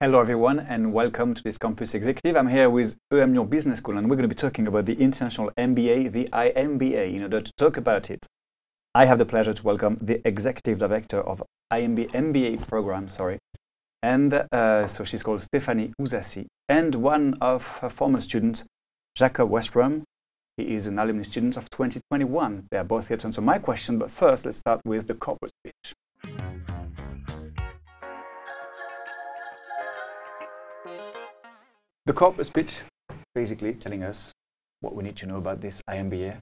Hello everyone and welcome to this Campus Executive. I'm here with EMLYON Business School and we're going to be talking about the International MBA, the IMBA. In order to talk about it, I have the pleasure to welcome the Executive Director of MBA program, and so she's called Stéphanie Ouzassi, and one of her former students, Jacob Westrom. He is an alumni student of 2021. They are both here to answer my question, but first let's start with the corporate speech. The corporate speech, basically telling us what we need to know about this IMBA.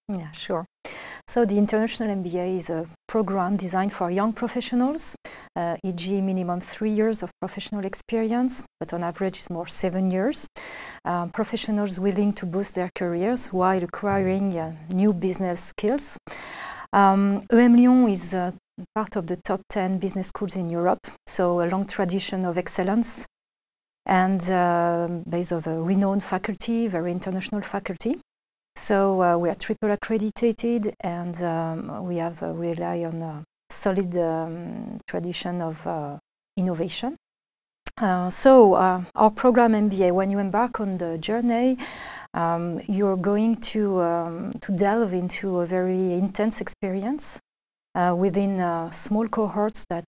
Yeah, sure. So the International MBA is a program designed for young professionals, e.g. minimum 3 years of professional experience, but on average it's more 7 years. Professionals willing to boost their careers while acquiring new business skills. EMLYON is part of the top 10 business schools in Europe, so a long tradition of excellence and based on a renowned faculty, very international faculty. So we are triple accredited and we have rely on a solid tradition of innovation. So our program MBA, when you embark on the journey, you're going to delve into a very intense experience within small cohorts that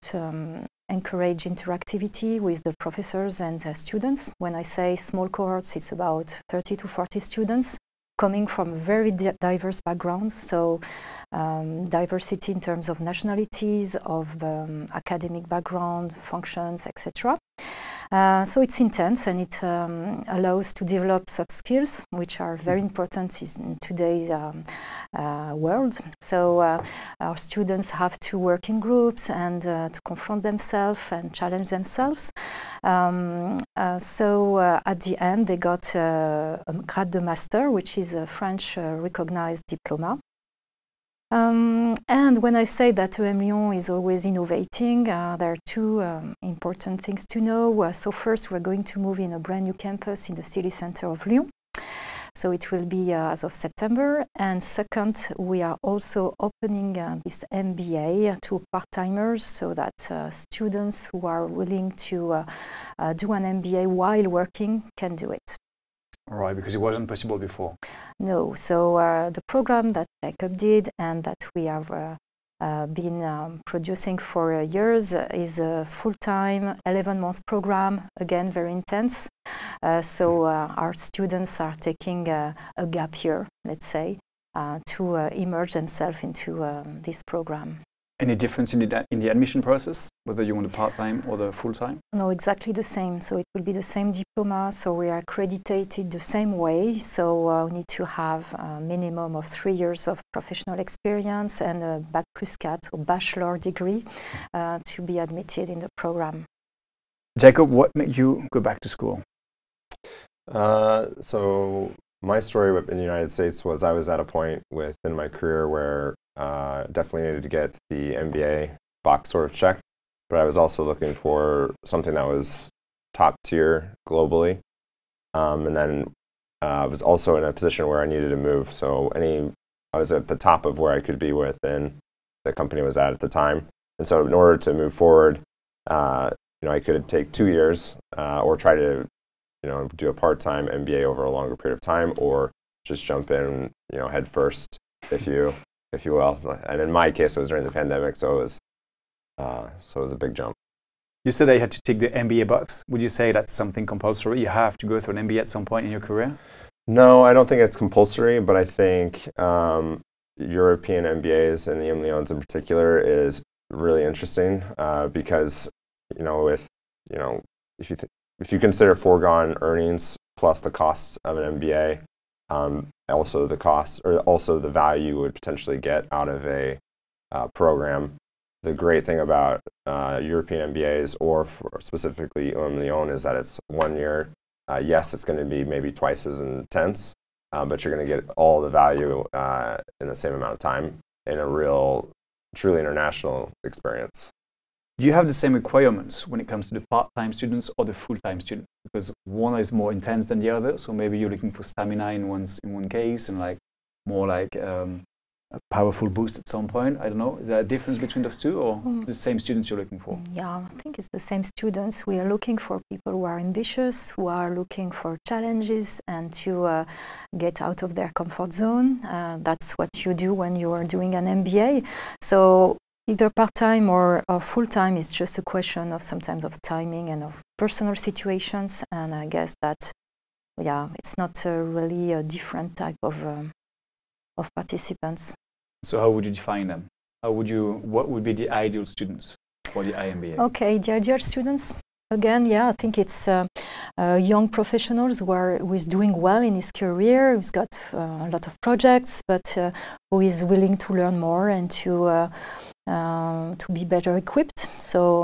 encourage interactivity with the professors and the students. When I say small cohorts, it's about 30 to 40 students coming from very diverse backgrounds, so diversity in terms of nationalities, of academic background, functions, etc. So it's intense and it allows to develop soft skills, which are very important in today's world. So our students have to work in groups and to confront themselves and challenge themselves. So at the end they got a grade de master, which is a French recognized diploma. And when I say that EMLYON is always innovating, there are two important things to know. So first, we're going to move in a brand new campus in the city center of Lyon. So it will be as of September. And second, we are also opening this MBA to part-timers so that students who are willing to do an MBA while working can do it. All right, because it wasn't possible before. No, so the program that Jacob did and that we have been producing for years is a full-time 11-month program, again very intense. So our students are taking a gap year, let's say, to immerse themselves into this program. Any difference in the admission process, whether you want the part-time or the full-time? No, exactly the same. So it will be the same diploma, so we are accredited the same way. So we need to have a minimum of 3 years of professional experience and a Bac plus 4 or bachelor degree to be admitted in the program. Jacob, what made you go back to school? So my story in the United States was I was at a point within my career where definitely needed to get the MBA box sort of checked, but I was also looking for something that was top tier globally, and then I was also in a position where I needed to move. So I was at the top of where I could be within the company I was at the time, and so in order to move forward, I could take 2 years or try to do a part-time MBA over a longer period of time, or just jump in head first, if you will. And in my case, it was during the pandemic, so it was a big jump. You said that you had to tick the MBA box. Would you say that's something compulsory? You have to go through an MBA at some point in your career? No, I don't think it's compulsory, but I think European MBAs and the EMLYONs in particular is really interesting because if you consider foregone earnings plus the costs of an MBA, also the costs or also the value you would potentially get out of a program. The great thing about European MBAs, or specifically EMLYON, is that it's 1 year. Yes, it's going to be maybe twice as intense, but you're going to get all the value in the same amount of time in a real, truly international experience. Do you have the same requirements when it comes to the part-time students or the full-time students? Because one is more intense than the other, so maybe you're looking for stamina in one case and more like a powerful boost at some point. I don't know. Is there a difference between those two, or the same students you're looking for? Yeah, I think it's the same students. We are looking for people who are ambitious, who are looking for challenges and to get out of their comfort zone. That's what you do when you are doing an MBA. So either part-time or full-time is just a question of sometimes of timing and of personal situations. And I guess that, yeah, it's not really a different type of participants. So how would you define them? What would be the ideal students for the IMBA? Okay, the ideal students, again, yeah, I think it's young professionals who is doing well in his career, who's got a lot of projects, but who is willing to learn more and to be better equipped. So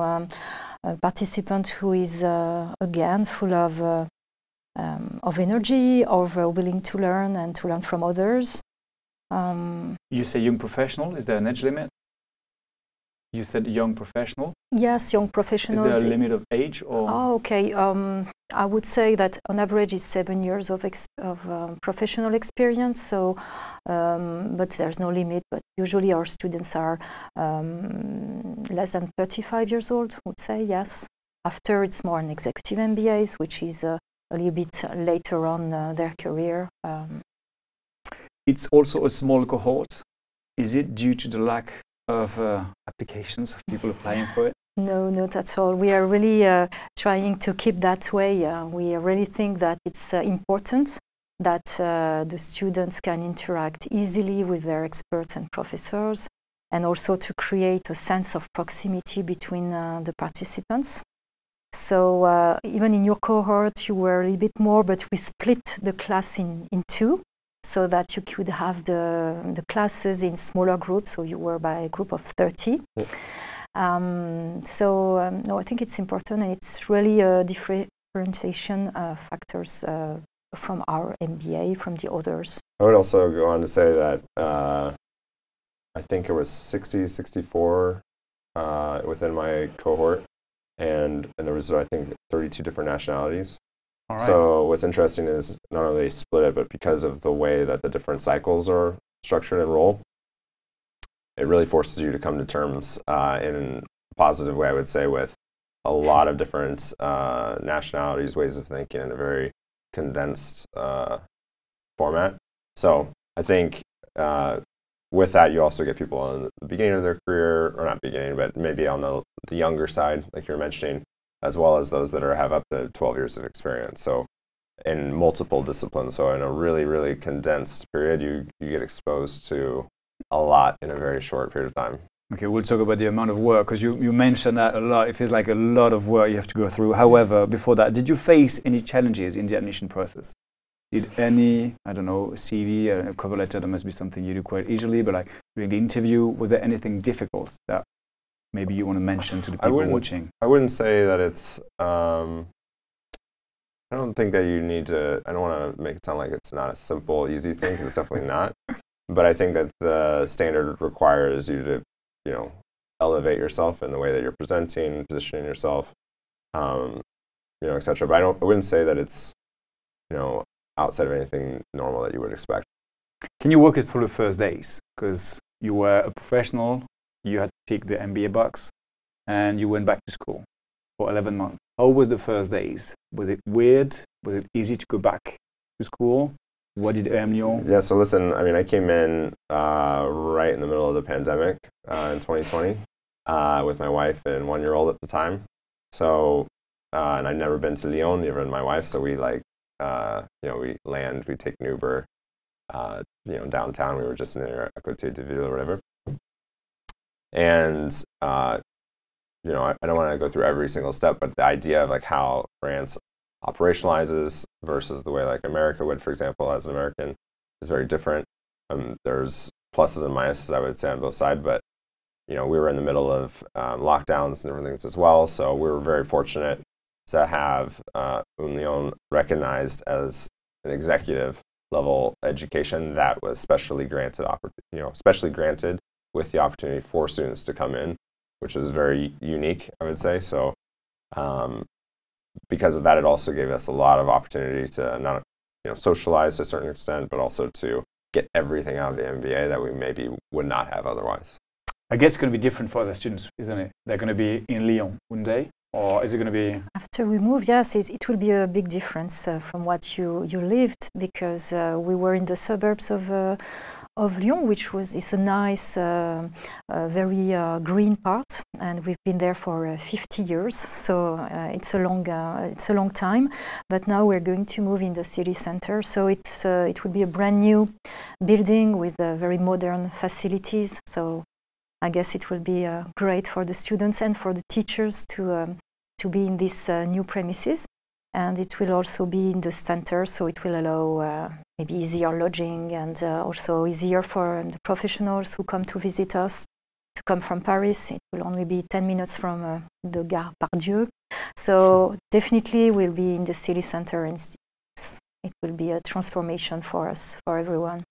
a participant who is, again, full of energy, willing to learn and to learn from others. You say young professional, is there an age limit? You said young professional? Yes, young professionals. Is there a limit of age? Or? Oh, okay. I would say that on average is 7 years of professional experience. So, but there's no limit. But usually our students are less than 35 years old, I would say, yes. After it's more an executive MBAs, which is a little bit later on their career. It's also a small cohort. Is it due to the lack of applications, of people applying for it? No, not at all. We are really trying to keep that way. We really think that it's important that the students can interact easily with their experts and professors, and also to create a sense of proximity between the participants. So even in your cohort, you were a little bit more, but we split the class in two, so that you could have the classes in smaller groups, so you were by a group of 30. No, I think it's important, and it's really a differentiation factors from our MBA, from the others. I would also go on to say that I think it was 60, 64 within my cohort, and there was, I think, 32 different nationalities. All right. So what's interesting is not only they split it, but because of the way that the different cycles are structured and roll, it really forces you to come to terms in a positive way, I would say, with a lot of different nationalities, ways of thinking in a very condensed format. So I think with that, you also get people on the beginning of their career, or not beginning, but maybe on the younger side, like you were mentioning, as well as those that have up to 12 years of experience. So in multiple disciplines. So in a really, really condensed period, you get exposed to a lot in a very short period of time. Okay, we'll talk about the amount of work, because you mentioned that a lot. It feels like a lot of work you have to go through. However, before that, did you face any challenges in the admission process? Did any, I don't know, CV, a cover letter, that must be something you do quite easily, but like during the interview, was there anything difficult that maybe you want to mention to the people watching? I wouldn't say that it's, I don't think that you need to, I don't want to make it sound like it's not a simple, easy thing, because it's definitely not. But I think that the standard requires you to, elevate yourself in the way that you're presenting, positioning yourself, et cetera. But I wouldn't say that it's, outside of anything normal that you would expect. Can you walk it through the first days? Because you were a professional, you had to tick the MBA box, and you went back to school for 11 months. How was the first days? Was it weird? Was it easy to go back to school? What did EMLYON? Yeah, so listen, I mean, I came in right in the middle of the pandemic in 2020 with my wife and 1-year-old at the time. So, and I'd never been to Lyon, neither had my wife, so we we take an Uber, downtown. We were just near Côte de Ville or whatever. And, I don't want to go through every single step, but the idea of how France operationalizes versus the way America would, for example, as an American, is very different. There's pluses and minuses, I would say, on both sides, but, we were in the middle of lockdowns and different things as well, so we were very fortunate to have EMLYON recognized as an executive level education that was specially granted, with the opportunity for students to come in, which was very unique, I would say. So because of that, it also gave us a lot of opportunity to not socialize to a certain extent, but also to get everything out of the MBA that we maybe would not have otherwise. I guess it's going to be different for other students, isn't it? They're going to be in Lyon, wouldn't they? Or is it going to be... After we moved, yes, it will be a big difference from what you lived, because we were in the suburbs of Lyon, which is a nice, very green part, and we've been there for 50 years, so it's a long time. But now we're going to move in the city center, so it will be a brand new building with very modern facilities. So I guess it will be great for the students and for the teachers to be in these new premises. And it will also be in the center, so it will allow maybe easier lodging, and also easier for the professionals who come to visit us to come from Paris. It will only be 10 minutes from the Gare Pardieu. So definitely we'll be in the city center, and it will be a transformation for us, for everyone.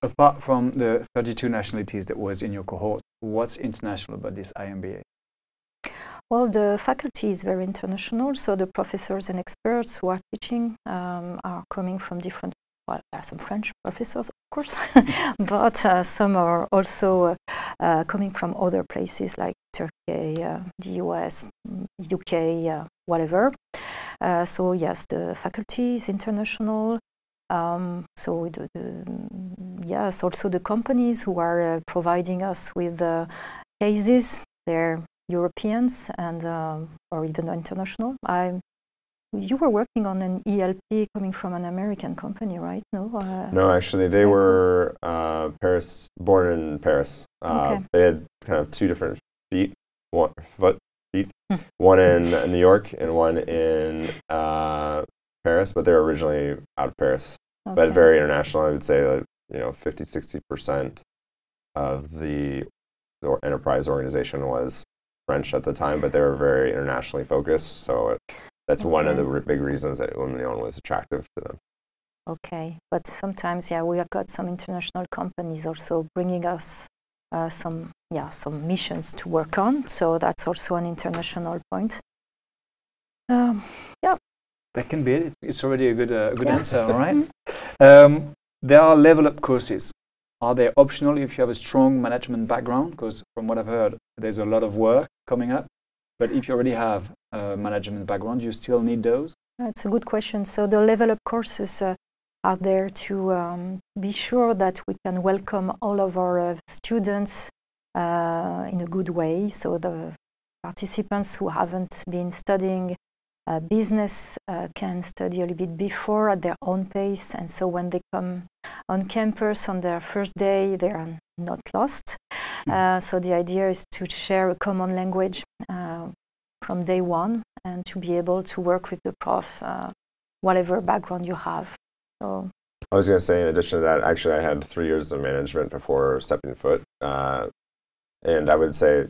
Apart from the 32 nationalities that was in your cohort, what's international about this IMBA? Well, the faculty is very international, so the professors and experts who are teaching are coming from different, well, there are some French professors, of course, but some are also coming from other places like Turkey, the US, UK, whatever. So yes, the faculty is international. So yes, also the companies who are providing us with cases, they're Europeans and or even international. You were working on an ELP coming from an American company, right? No. No, actually, they were born in Paris. Okay. They had kind of two different feet, one in New York and one in Paris, but they were originally out of Paris. Okay. But very international. I would say that 50-60% of the enterprise organization was French at the time, but they were very internationally focused. So that's one of the big reasons that EMLYON was attractive to them. Okay, but sometimes, yeah, we have got some international companies also bringing us some missions to work on. So that's also an international point. Yeah. That can be it. It's already a good answer, all right? There are level up courses. Are they optional if you have a strong management background? Because from what I've heard, there's a lot of work coming up. But if you already have a management background, you still need those? That's a good question. So the level up courses are there to be sure that we can welcome all of our students in a good way. So the participants who haven't been studying business can study a little bit before at their own pace, and so when they come on campus on their first day, they are not lost. So the idea is to share a common language from day one, and to be able to work with the profs, whatever background you have. So I was going to say, in addition to that, actually I had 3 years of management before stepping foot, and I would say,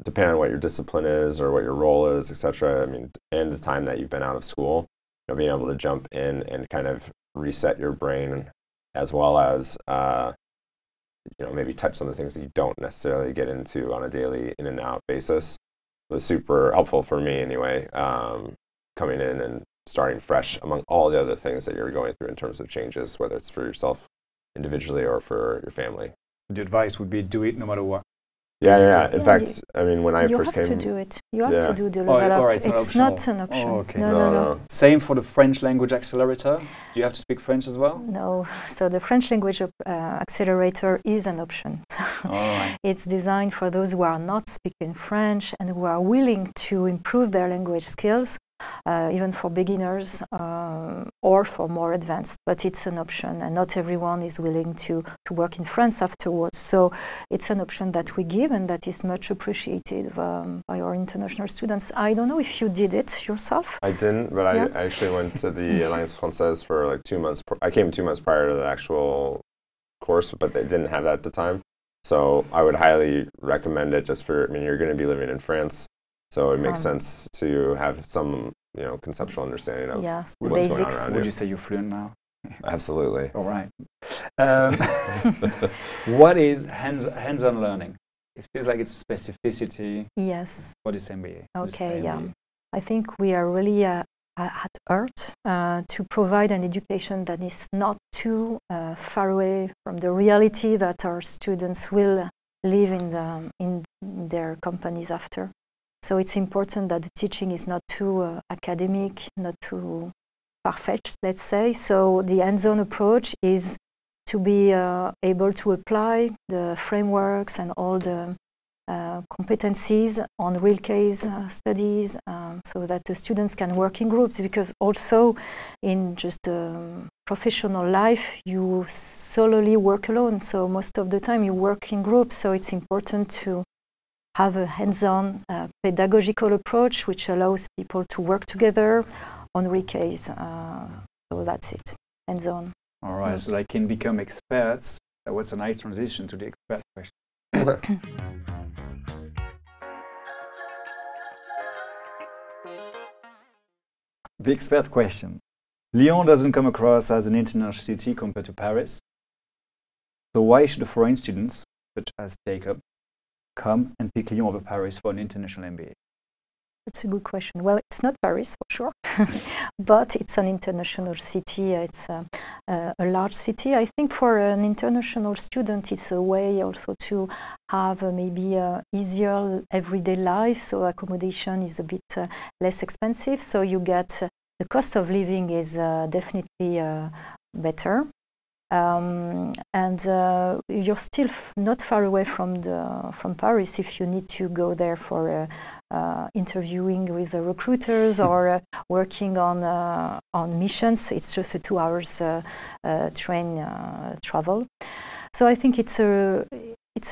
depending on what your discipline is or what your role is, etc. I mean, and the time that you've been out of school, being able to jump in and kind of reset your brain, as well as maybe touch some of the things that you don't necessarily get into on a daily in and out basis, was super helpful for me anyway. Coming in and starting fresh among all the other things that you're going through in terms of changes, whether it's for yourself individually or for your family. The advice would be do it no matter what. Yeah. In fact, I mean, when I first came... You have to do it. You have to do the level up. Right, it's not an option. Oh, okay. No. Same for the French language accelerator. Do you have to speak French as well? No. So the French language accelerator is an option. All right. It's designed for those who are not speaking French and who are willing to improve their language skills, even for beginners or for more advanced. But it's an option, and not everyone is willing to work in France afterwards. So it's an option that we give, and that is much appreciated by our international students. I don't know if you did it yourself. I didn't, but I actually went to the Alliance Française for like 2 months. I came 2 months prior to the actual course, but they didn't have that at the time. So I would highly recommend it just for, you're going to be living in France. So it makes sense to have some, conceptual understanding of what's going on around you. Would you say you're fluent now? Absolutely. All right. What is hands-on learning? It feels like it's specificity. Yes. What is MBA? Okay, I think we are really at heart to provide an education that is not too far away from the reality that our students will live in their companies after. So it's important that the teaching is not too academic, not too far-fetched, let's say. So the hands-on approach is to be able to apply the frameworks and all the competencies on real case studies, so that the students can work in groups, because also in just professional life you solely work alone, so most of the time you work in groups. So it's important to have a hands-on pedagogical approach which allows people to work together on real case. So that's it, hands-on. All right, so they can become experts. That was a nice transition to the expert question. The expert question. Lyon doesn't come across as an international city compared to Paris. So why should foreign students, such as Jacob, come and pick Lyon over Paris for an international MBA? That's a good question. Well, it's not Paris for sure, but it's an international city. It's a large city. I think for an international student, it's a way also to have maybe easier everyday life. So accommodation is a bit less expensive. So you get the cost of living is definitely better. And you're still not far away from Paris if you need to go there for interviewing with the recruiters or working on missions. It's just a 2 hours train travel. So I think it's a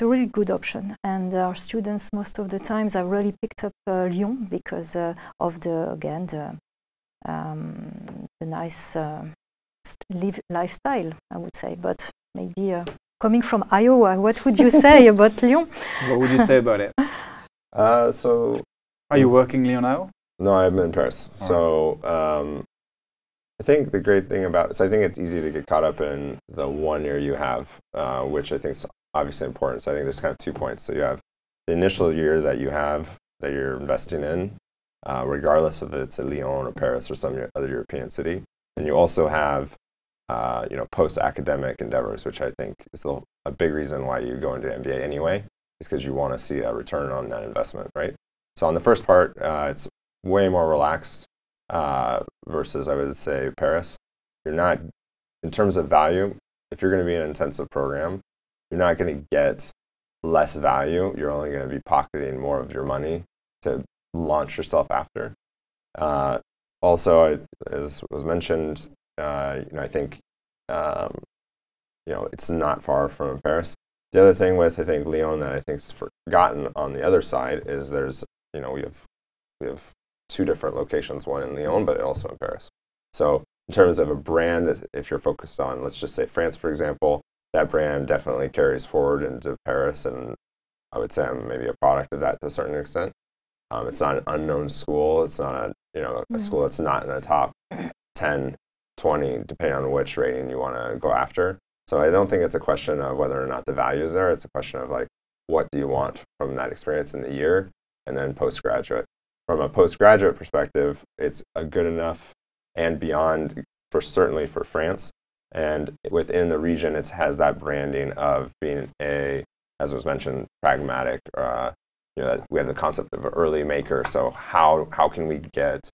really good option, and our students most of the times have really picked up Lyon because of the nice lifestyle, I would say. But maybe coming from Iowa, what would you say about Lyon? What would you say about it? So, are you working Lyon now? No, I'm in Paris. So I think the great thing about it is I think it's easy to get caught up in the 1 year you have, which I think is obviously important. So I think there's kind of 2 points. So you have the initial year that you have that you're investing in, regardless if it's a Lyon or Paris or some other European city. And you also have, post-academic endeavors, which I think is a big reason why you go into MBA anyway, is because you want to see a return on that investment, right? So on the first part, it's way more relaxed versus, I would say, Paris. You're not, in terms of value, if you're going to be in an intensive program, you're not going to get less value. You're only going to be pocketing more of your money to launch yourself after. Also, as was mentioned, I think it's not far from Paris. The other thing with, I think, Lyon that I think is forgotten on the other side is there's we have 2 different locations, one in Lyon but also in Paris. So in terms of a brand, if you're focused on, let's just say France, for example, that brand definitely carries forward into Paris, and I would say I'm maybe a product of that to a certain extent. It's not an unknown school. It's not a school that's not in the top 10, 20, depending on which rating you want to go after. So I don't think it's a question of whether or not the value is there. It's a question of, like, what do you want from that experience in the year, and then postgraduate. From a postgraduate perspective, it's a good enough and beyond, certainly for France. And within the region, it has that branding of being as was mentioned, pragmatic. We have the concept of an early maker. So how can we get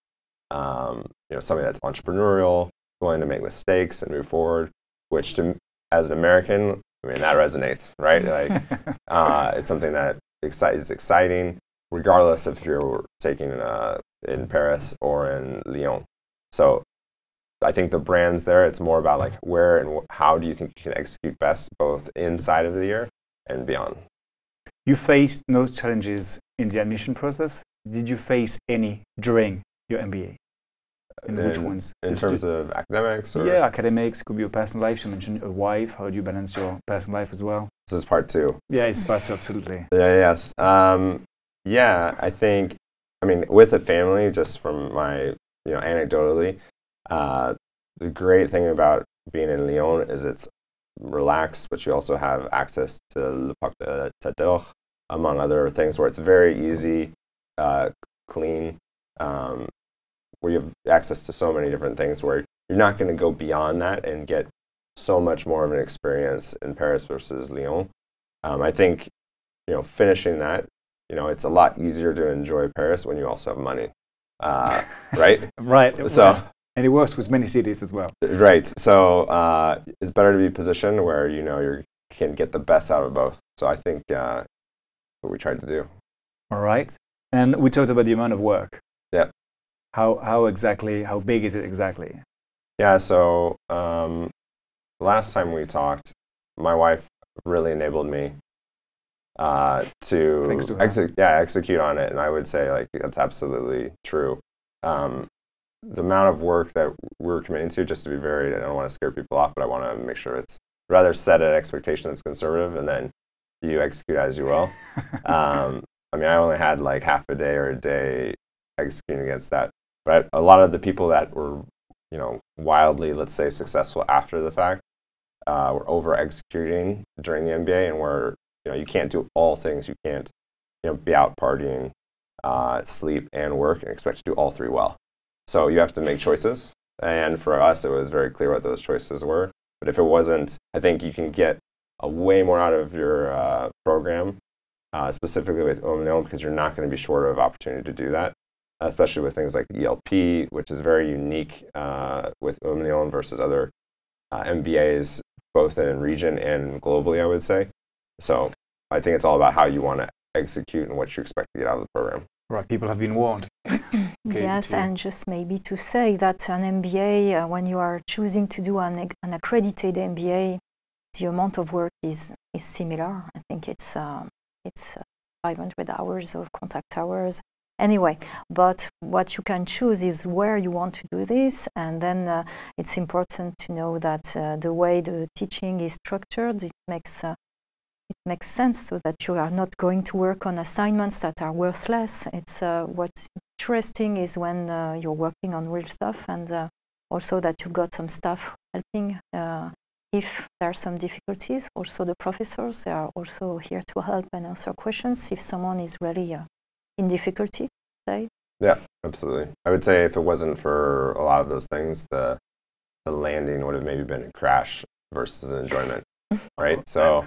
somebody that's entrepreneurial, willing to make mistakes and move forward, which as an American, I mean, that resonates, right? Like it's something that is exciting, regardless if you're taking in Paris or in Lyon. So I think the brands there, it's more about like where and how do you think you can execute best, both inside of the year and beyond. You faced those challenges in the admission process. Did you face any during your MBA? And which ones? In terms of academics? Or? Yeah, academics, could be your personal life. You mentioned a wife. How do you balance your personal life as well? This is part 2. Yeah, it's part 2, absolutely. Yes. I think, with a family, just from my, anecdotally, the great thing about being in Lyon is it's relaxed, but you also have access to Le Parc de Tador, among other things, where it's very easy, clean, where you have access to so many different things where you're not going to go beyond that and get so much more of an experience in Paris versus Lyon. I think finishing that, it's a lot easier to enjoy Paris when you also have money, right? Right. So, and it works with many cities as well. right. So it's better to be positioned where you can get the best out of both. So I think what we tried to do. All right. And we talked about the amount of work. Yeah. How big is it exactly? Yeah. So last time we talked, my wife really enabled me to execute on it, and I would say like that's absolutely true. The amount of work that we're committing to, just to be I don't want to scare people off, but I want to make sure it's rather set an expectation that's conservative, and then you execute as you will. I mean, I only had like half a day or a day executing against that, but a lot of the people that were, wildly, let's say, successful after the fact, were over executing during the MBA, and were, you can't do all things. You can't, be out partying, sleep, and work, and expect to do all three well. So you have to make choices, and for us, it was very clear what those choices were. But if it wasn't, I think you can get way more out of your program, specifically with EMLYON, because you're not going to be short of opportunity to do that, especially with things like the ELP, which is very unique with EMLYON versus other MBAs, both in region and globally, I would say. So I think it's all about how you want to execute and what you expect to get out of the program. Right, people have been warned. Yes, and just maybe to say that an MBA, when you are choosing to do an accredited MBA, the amount of work is similar. I think it's 500 hours of contact hours. Anyway, but what you can choose is where you want to do this, and then it's important to know that the way the teaching is structured, it makes sense, so that you are not going to work on assignments that are worthless. It's what's interesting is when you're working on real stuff, and also that you've got some staff helping if there are some difficulties. Also the professors, they are also here to help and answer questions if someone is really in difficulty, say. Yeah, absolutely. I would say if it wasn't for a lot of those things, the landing would have maybe been a crash versus an enjoyment, right? So,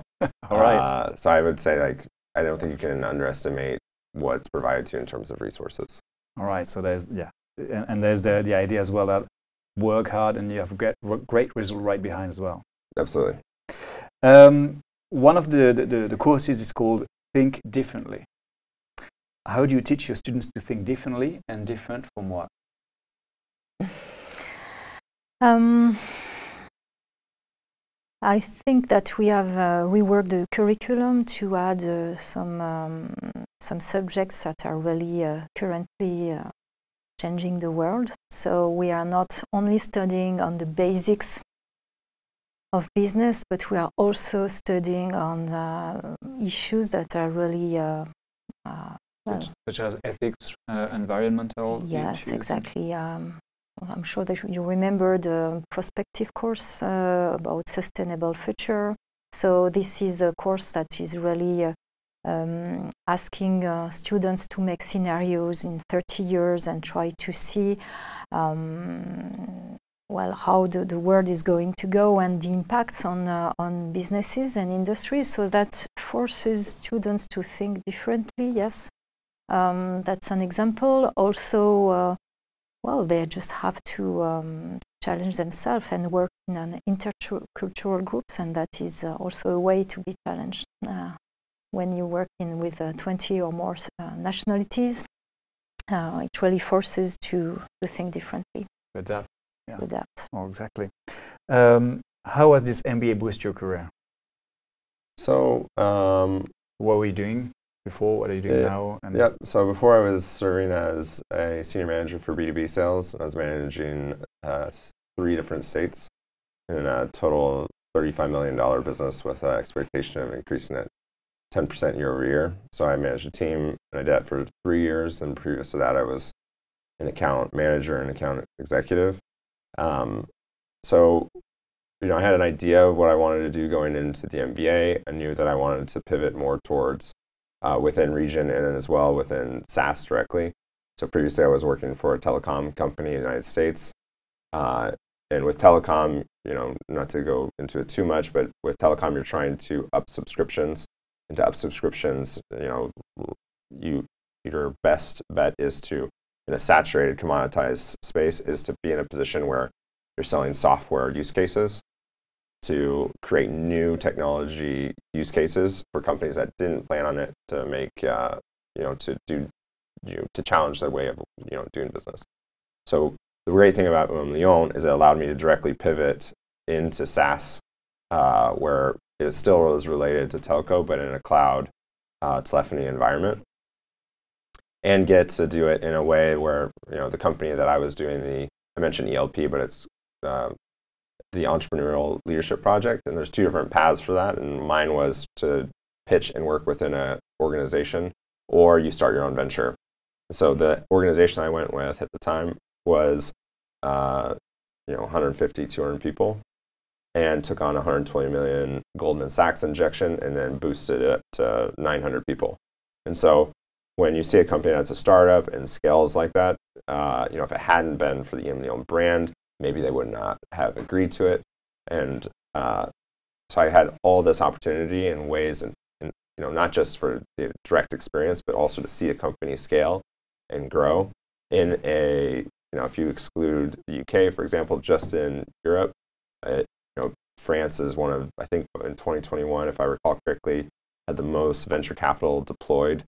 all right. So I would say, like, I don't think you can underestimate what's provided to you in terms of resources. All right. So there's and there's the idea as well that work hard and you have great result right behind as well. Absolutely. One of the courses is called Think Differently. How do you teach your students to think differently, and different from what? I think that we have reworked the curriculum to add some subjects that are really currently changing the world. So we are not only studying on the basics of business, but we are also studying on issues that are really such as ethics, environmental yes, issues. exactly. I'm sure that you remember the prospective course about sustainable future. So this is a course that is really asking students to make scenarios in 30 years and try to see how the world is going to go and the impacts on businesses and industries. So that forces students to think differently, yes. That's an example. Also, they just have to challenge themselves and work in an intercultural groups, and that is also a way to be challenged. When you work with 20 or more nationalities, it really forces to think differently. Adapt. Yeah. Adapt. Oh, exactly. How has this MBA boosted your career? So, what were you doing before? What are you doing now? Yeah, so before I was serving as a senior manager for B2B sales. I was managing 3 different states in a total $35 million business with an expectation of increasing it 10% year over year. So I managed a team, and I did that for 3 years. And previous to that, I was an account manager and account executive. So, I had an idea of what I wanted to do going into the MBA. I knew that I wanted to pivot more towards within region and then as well within SaaS directly. So previously I was working for a telecom company in the United States. And with telecom, not to go into it too much, but with telecom, you're trying to up subscriptions into app subscriptions, your best bet is to, in a saturated, commoditized space, is to be in a position where you're selling software use cases to create new technology use cases for companies that didn't plan on it, to make, to challenge their way of, doing business. So the great thing about EMLYON is it allowed me to directly pivot into SaaS, where it still was related to telco, but in a cloud telephony environment, and get to do it in a way where, the company that I was doing I mentioned ELP, but it's the Entrepreneurial Leadership Project, and there's two different paths for that, and mine was to pitch and work within an organization, or you start your own venture. So the organization I went with at the time was 150, 200 people, and took on 120 million Goldman Sachs injection, and then boosted it to 900 people. And so when you see a company that's a startup and scales like that, if it hadn't been for the EMLYON brand, maybe they would not have agreed to it. And so I had all this opportunity and ways, and not just for the direct experience, but also to see a company scale and grow in if you exclude the UK, for example, just in Europe, France is one of, I think in 2021, if I recall correctly, had the most venture capital deployed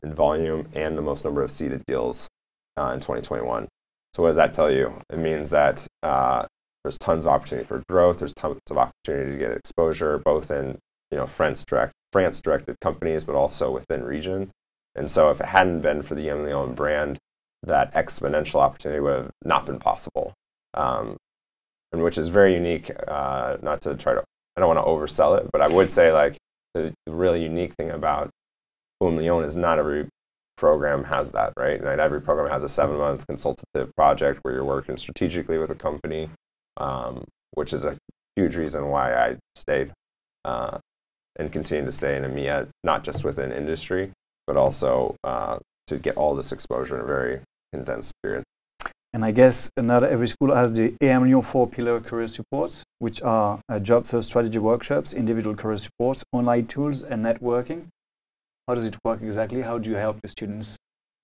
in volume and the most number of seeded deals in 2021. So what does that tell you? It means that there's tons of opportunity for growth. There's tons of opportunity to get exposure, both in France-directed companies, but also within region. And so if it hadn't been for the EMLYON brand, that exponential opportunity would have not been possible. And which is very unique, not to try to, I don't want to oversell it, but I would say like the really unique thing about EMLYON is not every program has that, right? And every program has a 7-month consultative project where you're working strategically with a company, which is a huge reason why I stayed and continue to stay in EMEA, not just within industry, but also to get all this exposure in a very condensed period. And I guess not every school has the EMLYON 4-pillar career supports, which are job search strategy workshops, individual career supports, online tools, and networking. How does it work exactly? How do you help the students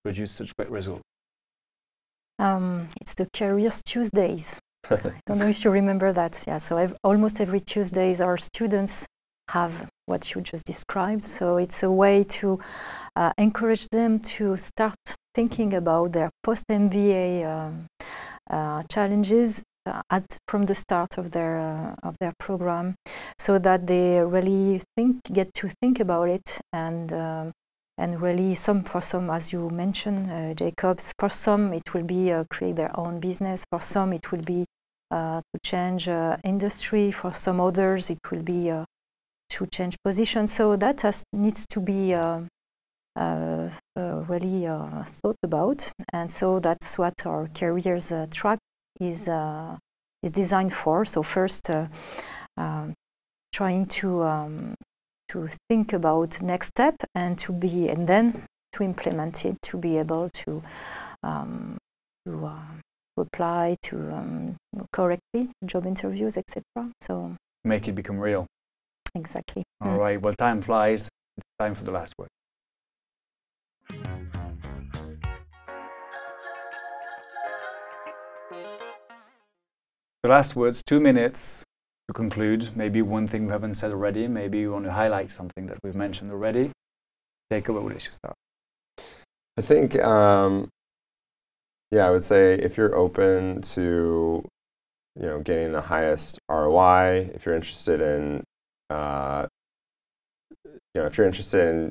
produce such great results? It's the Careers Tuesdays. So I don't know if you remember that. Yeah, so almost every Tuesdays our students have what you just described. So it's a way to encourage them to start thinking about their post-MBA challenges from the start of their program, so that they really get to think about it, and really for some, as you mentioned, Jacobs, for some it will be create their own business. For some it will be to change industry. For some others it will be to change position. So that needs to be really thought about, and so that's what our careers track is designed for. So first, trying to think about next step, and then to implement it, to be able to apply to correctly job interviews, etc. So make it become real. Exactly. All right. Well, time flies. It's time for the last word. The last words, 2 minutes to conclude. Maybe one thing we haven't said already. Maybe you want to highlight something that we've mentioned already. Jacob, where would you start? I think, I would say if you're open to, getting the highest ROI, if you're interested in,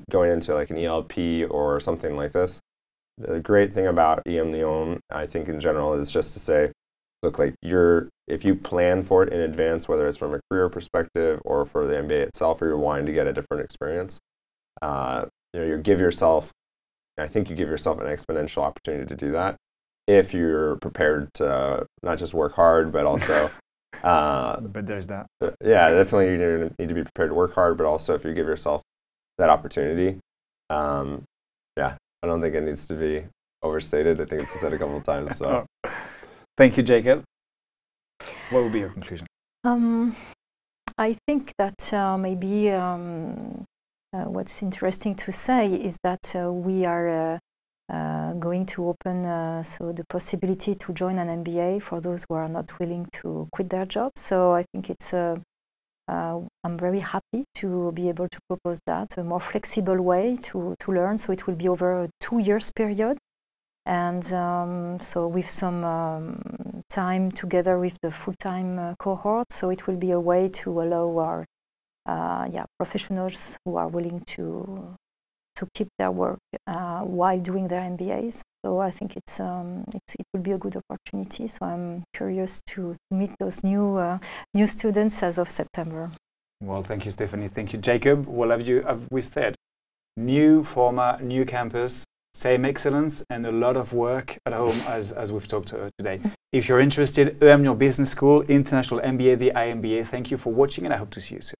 going into like an ELP or something like this, the great thing about EMLYON, I think in general, is just to say, look, like if you plan for it in advance, whether it's from a career perspective or for the MBA itself, or you're wanting to get a different experience, you give yourself an exponential opportunity to do that if you're prepared to not just work hard, but also but there's that. Yeah, definitely you need to be prepared to work hard, but also if you give yourself that opportunity, I don't think it needs to be overstated. I think it's said a couple of times. So. Thank you, Jacob. What would be your conclusion? I think that maybe what's interesting to say is that we are going to open so the possibility to join an MBA for those who are not willing to quit their job. So I think it's I'm very happy to be able to propose that, a more flexible way to learn. So it will be over a 2 years period. And so with some time together with the full-time cohort, so it will be a way to allow our professionals who are willing to keep their work while doing their MBAs. So I think it will be a good opportunity. So I'm curious to meet those new students as of September. Well, thank you, Stephanie. Thank you, Jacob. Well, have we said new format, new campus, same excellence, and a lot of work at home, as we've talked today. If you're interested, EMLYON Business School, International MBA, the IMBA. Thank you for watching, and I hope to see you soon.